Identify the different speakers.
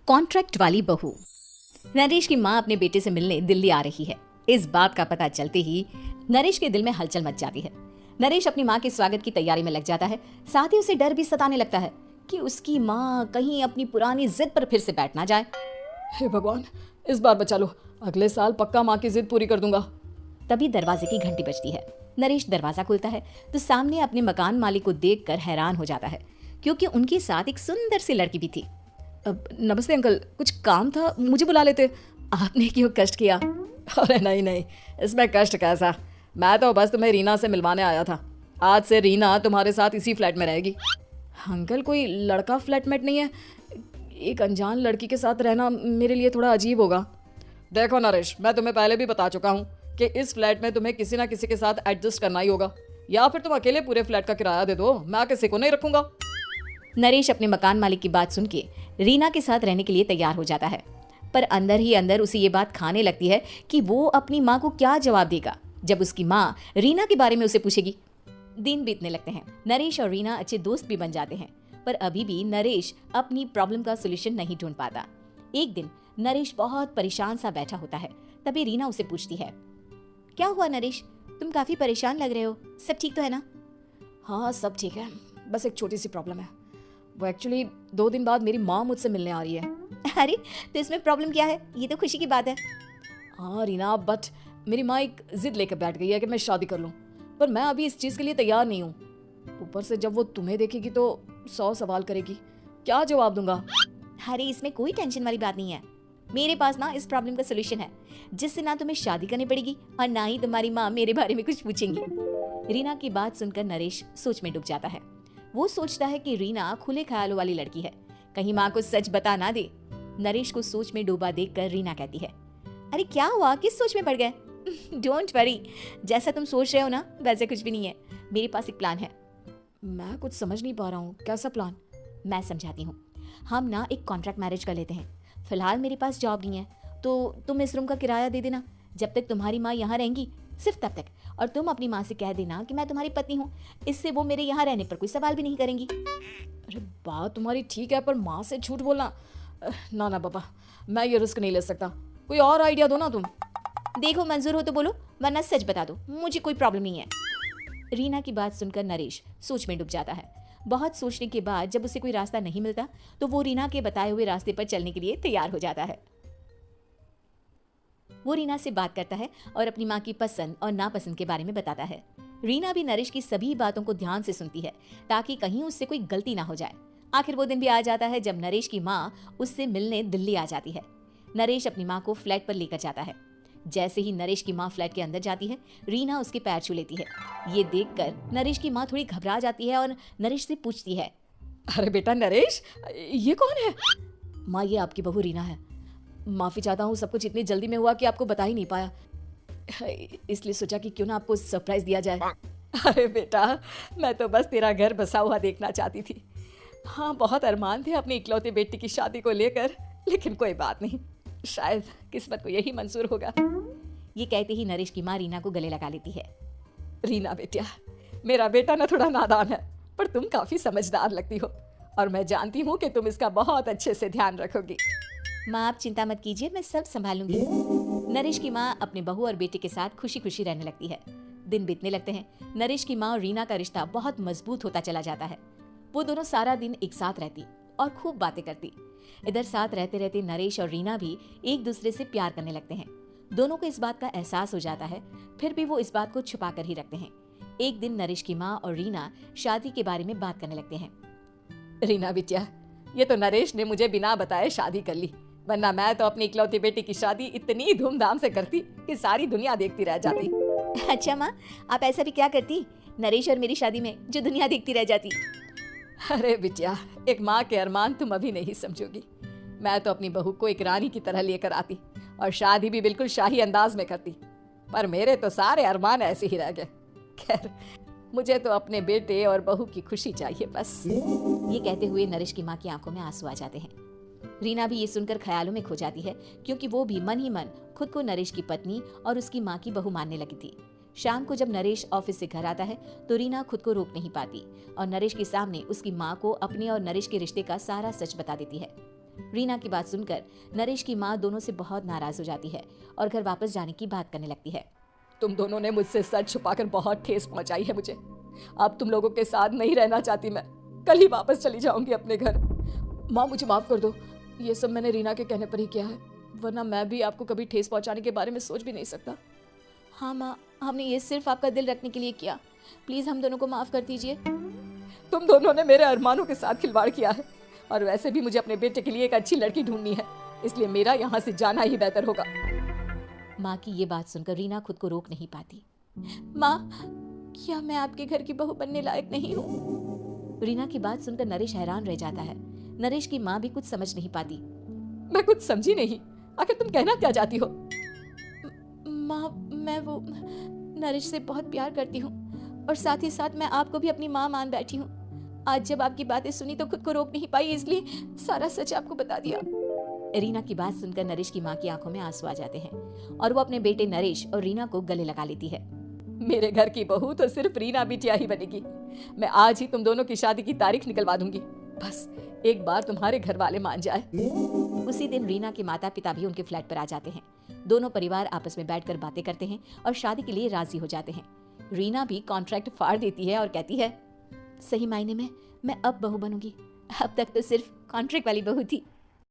Speaker 1: Contract वाली बहू। नरेश की माँ अपने बेटे से मिलने दिल्ली आ रही है। इस बात का पता चलते ही नरेश के दिल में हलचल मच जाती है। नरेश अपनी माँ के स्वागत की तैयारी में लग जाता है। साथ ही उसे डर भी सताने लगता है कि उसकी माँ कहीं अपनी पुरानी जिद पर फिर से बैठ ना जाए।
Speaker 2: हे भगवान, इस बार बचा लो, अगले साल पक्का माँ की जिद पूरी कर दूंगा।
Speaker 1: तभी दरवाजे की घंटी बजती है। नरेश दरवाजा खोलता है तो सामने अपने मकान मालिक को देखकर हैरान हो जाता है, क्योंकि उनके साथ एक सुंदर सी लड़की भी थी।
Speaker 2: नमस्ते अंकल, कुछ काम था, मुझे बुला लेते।
Speaker 1: आपने क्यों कष्ट किया?
Speaker 2: अरे नहीं, इसमें कष्ट कैसा, मैं तो बस तुम्हें रीना से मिलवाने आया था। आज से रीना तुम्हारे साथ इसी फ्लैट में रहेगी। अंकल, कोई लड़का फ्लैटमेट नहीं है? एक अनजान लड़की के साथ रहना मेरे लिए थोड़ा अजीब होगा। देखो नरेश, मैं तुम्हें पहले भी बता चुका हूँ कि इस फ्लैट में तुम्हें किसी ना किसी के साथ एडजस्ट करना ही होगा, या फिर तुम अकेले पूरे फ्लैट का किराया दे दो, मैं किसी को नहीं रखूंगा।
Speaker 1: नरेश अपने मकान मालिक की बात सुन के रीना के साथ रहने के लिए तैयार हो जाता है, पर अंदर ही अंदर उसे ये बात खाने लगती है कि वो अपनी माँ को क्या जवाब देगा जब उसकी माँ रीना के बारे में उसे पूछेगी। दिन बीतने लगते हैं। नरेश और रीना अच्छे दोस्त भी बन जाते हैं, पर अभी भी नरेश अपनी प्रॉब्लम का सोल्यूशन नहीं ढूंढ पाता। एक दिन नरेश बहुत परेशान सा बैठा होता है। तभी रीना उसे पूछती है, क्या हुआ नरेश, तुम काफी परेशान लग रहे हो, सब ठीक तो है ना?
Speaker 2: हाँ, सब ठीक है, बस एक छोटी सी प्रॉब्लम है। वो एक्चुअली 2 दिन बाद मेरी माँ मुझसे मिलने आ रही है।
Speaker 1: अरे तो इसमें प्रॉब्लम क्या है, ये तो खुशी की बात है।
Speaker 2: हाँ रीना, बट मेरी माँ एक जिद लेकर बैठ गई है कि मैं शादी कर लूँ, पर मैं अभी इस चीज़ के लिए तैयार नहीं हूँ। ऊपर से जब वो तुम्हें देखेगी तो 100 सवाल करेगी, क्या जवाब दूंगा?
Speaker 1: अरे इसमें कोई टेंशन वाली बात नहीं है, मेरे पास ना इस प्रॉब्लम का सोल्यूशन है, जिससे ना तुम्हें शादी करनी पड़ेगी और ना ही तुम्हारी माँ मेरे बारे में कुछ पूछेंगी। रीना की बात सुनकर नरेश सोच में डूब जाता है। वो सोचता है कि रीना खुले ख्यालों वाली लड़की है, कहीं माँ को सच बता ना दे। नरेश को सोच में डूबा देखकर रीना कहती है, अरे क्या हुआ, किस सोच में पड़ गए? डोंट वरी, जैसा तुम सोच रहे हो ना वैसे कुछ भी नहीं है, मेरे पास एक प्लान है।
Speaker 2: मैं कुछ समझ नहीं पा रहा हूँ, कैसा प्लान?
Speaker 1: मैं समझाती हूँ। हम ना एक कॉन्ट्रैक्ट मैरिज कर लेते हैं। फिलहाल मेरे पास जॉब नहीं है, तो तुम इस रूम का किराया दे देना जब तक तुम्हारी माँ यहाँ रहेंगी, सिर्फ तब तक। और तुम अपनी माँ से कह देना कि मैं तुम्हारी पत्नी हूँ, इससे वो मेरे यहाँ रहने पर कोई सवाल भी नहीं करेंगी।
Speaker 2: अरे बात तुम्हारी ठीक है, पर माँ से झूठ बोलना, ना पापा, मैं ये रिस्क नहीं ले सकता। कोई और आइडिया दो ना तुम।
Speaker 1: देखो मंजूर हो तो बोलो, वरना सच बता दो, मुझे कोई प्रॉब्लम नहीं है। रीना की बात सुनकर नरेश सोच में डूब जाता है। बहुत सोचने के बाद जब उसे कोई रास्ता नहीं मिलता तो वो रीना के बताए हुए रास्ते पर चलने के लिए तैयार हो जाता है। वो रीना से बात करता है और अपनी माँ की पसंद और नापसंद के बारे में बताता है। रीना भी नरेश की सभी बातों को ध्यान से सुनती है ताकि कहीं उससे कोई गलती ना हो जाए। आखिर वो दिन भी आ जाता है जब नरेश की माँ उससे मिलने दिल्ली आ जाती है। नरेश अपनी माँ को फ्लैट पर लेकर जाता है। जैसे ही नरेश की माँ फ्लैट के अंदर जाती है, रीना उसके पैर छू लेती है। ये देखकर नरेश की माँ थोड़ी घबरा जाती है और नरेश से पूछती है,
Speaker 2: अरे बेटा नरेश, ये कौन है? माँ, ये आपकी बहू रीना है। माफ़ी चाहता हूँ, सब कुछ इतनी जल्दी में हुआ कि आपको बता ही नहीं पाया, इसलिए सोचा कि क्यों ना आपको सरप्राइज दिया जाए। अरे बेटा, मैं तो बस तेरा घर बसा हुआ देखना चाहती थी। हाँ, बहुत अरमान थे अपनी इकलौती बेटी की शादी को लेकर, लेकिन कोई बात नहीं, शायद किस्मत को यही मंजूर होगा।
Speaker 1: ये कहते ही नरेश की माँ रीना को गले लगा लेती है।
Speaker 2: रीना बेटिया, मेरा बेटा ना थोड़ा नादान है, पर तुम काफी समझदार लगती हो और मैं जानती हूँ कि तुम इसका बहुत अच्छे से ध्यान रखोगी।
Speaker 1: माँ आप चिंता मत कीजिए, मैं सब संभालूंगी। नरेश की माँ अपने बहू और बेटे के साथ खुशी खुशी रहने लगती है। दिन बीतने लगते हैं। नरेश की माँ और रीना का रिश्ता बहुत मजबूत होता चला जाता है। वो दोनों सारा दिन एक साथ रहती और खूब बातें करती। इधर साथ रहते रहते नरेश और रीना भी एक दूसरे से प्यार करने लगते हैं। दोनों को इस बात का एहसास हो जाता है, फिर भी वो इस बात को छुपा कर ही रखते हैं। एक दिन नरेश की माँ और रीना शादी के बारे में बात करने लगते हैं।
Speaker 2: रीना बिटिया, ये तो नरेश ने मुझे बिना बताए शादी कर ली, वरना मैं तो अपनी इकलौती बेटी की शादी इतनी धूमधाम से करती कि सारी दुनिया देखती रह जाती।
Speaker 1: अच्छा माँ, आप ऐसा भी क्या करती नरेश और मेरी शादी में जो दुनिया देखती रह जाती?
Speaker 2: अरे बिटिया, एक माँ के अरमान तुम अभी नहीं समझोगी। मैं तो अपनी बहू को एक रानी की तरह लेकर आती और शादी भी बिल्कुल शाही अंदाज में करती, पर मेरे तो सारे अरमान ऐसे ही रह गए। खैर, मुझे तो अपने बेटे और बहू की खुशी चाहिए बस।
Speaker 1: ये कहते हुए नरेश की माँ की आंखों में आंसू आ जाते हैं। रीना भी ये सुनकर ख्यालों में खो जाती है, क्योंकि वो भी मन ही मन खुद को नरेश की पत्नी और उसकी माँ की बहू मानने लगी थी। शाम को जब नरेश ऑफिस से घर आता है तो रीना खुद को रोक नहीं पाती और नरेश के सामने उसकी माँ को अपने और नरेश के रिश्ते का सारा सच बता देती है। रीना की बात सुनकर नरेश की माँ दोनों से बहुत नाराज हो जाती है और घर वापस जाने की बात करने लगती है।
Speaker 2: तुम दोनों ने मुझसे सच छुपाकर बहुत ठेस पहुंचाई है मुझे। अब तुम लोगों के साथ नहीं रहना चाहती मैं, कल ही वापस चली जाऊंगी अपने घर। माँ मुझे माफ कर दो, ये सब मैंने रीना के कहने पर ही किया है, वरना मैं भी आपको कभी ठेस पहुंचाने के बारे में सोच भी नहीं सकता।
Speaker 1: हाँ माँ, हमने ये सिर्फ आपका दिल रखने के लिए किया, प्लीज हम दोनों को माफ कर दीजिए।
Speaker 2: तुम दोनों ने मेरे अरमानों के साथ खिलवाड़ किया है, और वैसे भी मुझे अपने बेटे के लिए एक अच्छी लड़की ढूंढनी है, इसलिए मेरा यहाँ से जाना ही बेहतर होगा।
Speaker 1: माँ की ये बात सुनकर रीना खुद को रोक नहीं पाती। माँ, क्या मैं आपके घर की बहू बनने लायक नहीं हूँ? रीना की बात सुनकर नरेश हैरान रह जाता है। नरेश की माँ भी कुछ समझ नहीं पाती।
Speaker 2: मैं कुछ समझी नहीं, आखिर तुम कहना क्या चाहती हो?
Speaker 1: माँ, मैं वो नरेश से बहुत प्यार करती हूँ और साथ ही साथ मैं आपको भी अपनी माँ मान बैठी हूँ। आज जब आपकी बातें सुनी तो खुद को रोक नहीं पाई, इसलिए सारा सच आपको बता दिया। रीना की बात सुनकर नरेश की माँ की आंखों में आंसू आ जाते हैं और वो अपने बेटे नरेश और रीना को गले लगा लेती है।
Speaker 2: मेरे घर की बहू तो सिर्फ रीना बिटिया ही बनेगी। मैं आज ही तुम दोनों की शादी की तारीख निकलवा दूंगी, बस एक बार तुम्हारे घर वाले मान जाए।
Speaker 1: उसी दिन रीना के माता पिता भी उनके फ्लैट पर आ जाते हैं। दोनों परिवार आपस में बैठकर बातें करते हैं और शादी के लिए राजी हो जाते हैं। रीना भी कॉन्ट्रैक्ट फाड़ देती है और कहती है, सही मायने में मैं अब बहू बनूंगी, अब तक तो सिर्फ कॉन्ट्रैक्ट वाली बहू थी।